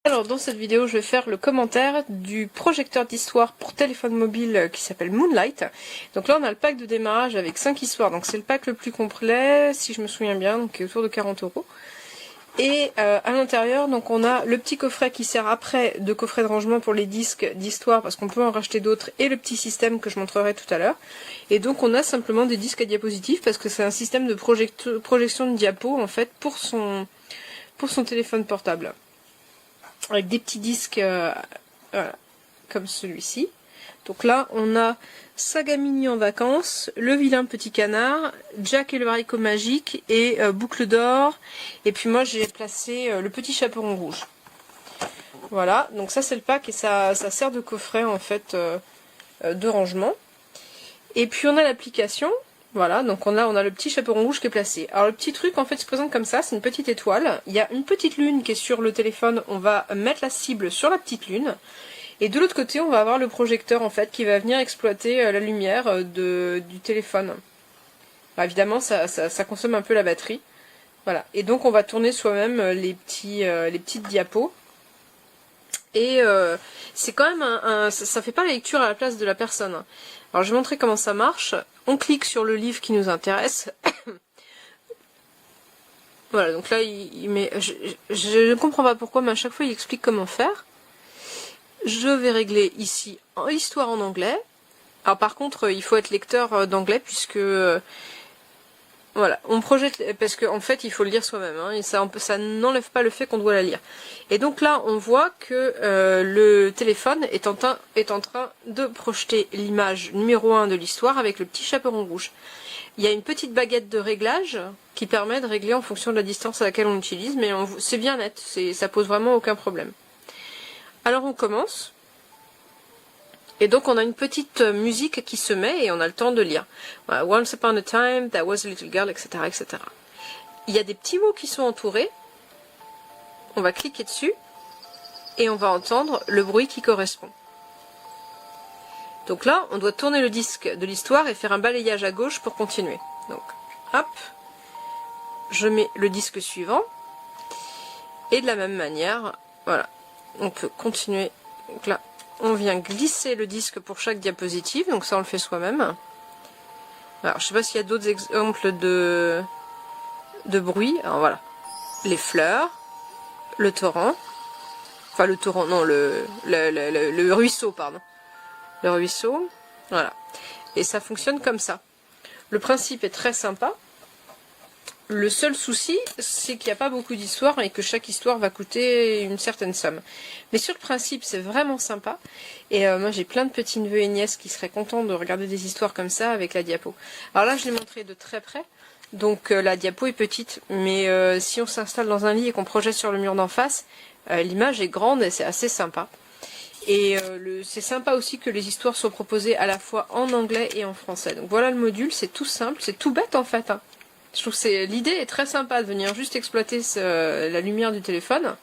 Alors dans cette vidéo je vais faire le commentaire du projecteur d'histoire pour téléphone mobile qui s'appelle Moonlight. Donc là on a le pack de démarrage avec 5 histoires, donc c'est le pack le plus complet si je me souviens bien, donc qui est autour de 40 €. Et à l'intérieur donc on a le petit coffret qui sert après de coffret de rangement pour les disques d'histoire parce qu'on peut en racheter d'autres, et le petit système que je montrerai tout à l'heure. Et donc on a simplement des disques à diapositives parce que c'est un système de projection de diapo en fait pour son téléphone portable. Avec des petits disques voilà, comme celui-ci. Donc là, on a Saga Mini en vacances, Le vilain petit canard, Jack et le haricot magique et Boucle d'or. Et puis moi, j'ai placé le petit chaperon rouge. Voilà, donc ça c'est le pack et ça sert de coffret en fait de rangement. Et puis on a l'application. Voilà, donc on a le petit chaperon rouge qui est placé. Alors le petit truc en fait se présente comme ça, c'est une petite étoile. Il y a une petite lune qui est sur le téléphone, on va mettre la cible sur la petite lune. Et de l'autre côté on va avoir le projecteur en fait qui va venir exploiter la lumière du téléphone. Alors, évidemment ça consomme un peu la batterie. Voilà, et donc on va tourner soi-même les petites diapos. Et c'est quand même ça fait pas la lecture à la place de la personne. Alors je vais montrer comment ça marche. On clique sur le livre qui nous intéresse. Voilà, donc là il met. Je ne comprends pas pourquoi, mais à chaque fois il explique comment faire. Je vais régler ici l'histoire en anglais. Alors par contre il faut être lecteur d'anglais puisque voilà, on projette, parce qu'en fait il faut le lire soi-même, hein, et ça n'enlève pas le fait qu'on doit la lire. Et donc là on voit que le téléphone est en train de projeter l'image numéro 1 de l'histoire avec le petit chaperon rouge. Il y a une petite baguette de réglage qui permet de régler en fonction de la distance à laquelle on l'utilise, mais c'est bien net, ça pose vraiment aucun problème. Alors on commence. Et donc on a une petite musique qui se met et on a le temps de lire. Voilà, Once upon a time, there was a little girl, etc., etc. Il y a des petits mots qui sont entourés. On va cliquer dessus et on va entendre le bruit qui correspond. Donc là, on doit tourner le disque de l'histoire et faire un balayage à gauche pour continuer. Donc, hop, je mets le disque suivant. Et de la même manière, voilà, on peut continuer. Donc là, on vient glisser le disque pour chaque diapositive, donc ça on le fait soi-même. Alors je sais pas s'il y a d'autres exemples de bruit. Alors voilà, les fleurs, le torrent, enfin le torrent, non, le ruisseau, pardon. Le ruisseau, voilà. Et ça fonctionne comme ça. Le principe est très sympa. Le seul souci, c'est qu'il n'y a pas beaucoup d'histoires et que chaque histoire va coûter une certaine somme. Mais sur le principe, c'est vraiment sympa. Et moi, j'ai plein de petits neveux et nièces qui seraient contents de regarder des histoires comme ça avec la diapo. Alors là, je l'ai montré de très près. Donc la diapo est petite. Mais si on s'installe dans un lit et qu'on projette sur le mur d'en face, l'image est grande et c'est assez sympa. Et c'est sympa aussi que les histoires soient proposées à la fois en anglais et en français. Donc voilà le module, c'est tout simple, c'est tout bête en fait, hein. Je trouve que l'idée est très sympa de venir juste exploiter la lumière du téléphone.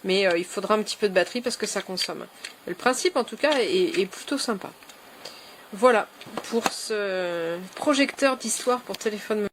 Mais il faudra un petit peu de batterie parce que ça consomme. Le principe en tout cas est plutôt sympa. Voilà pour ce projecteur d'histoire pour téléphone.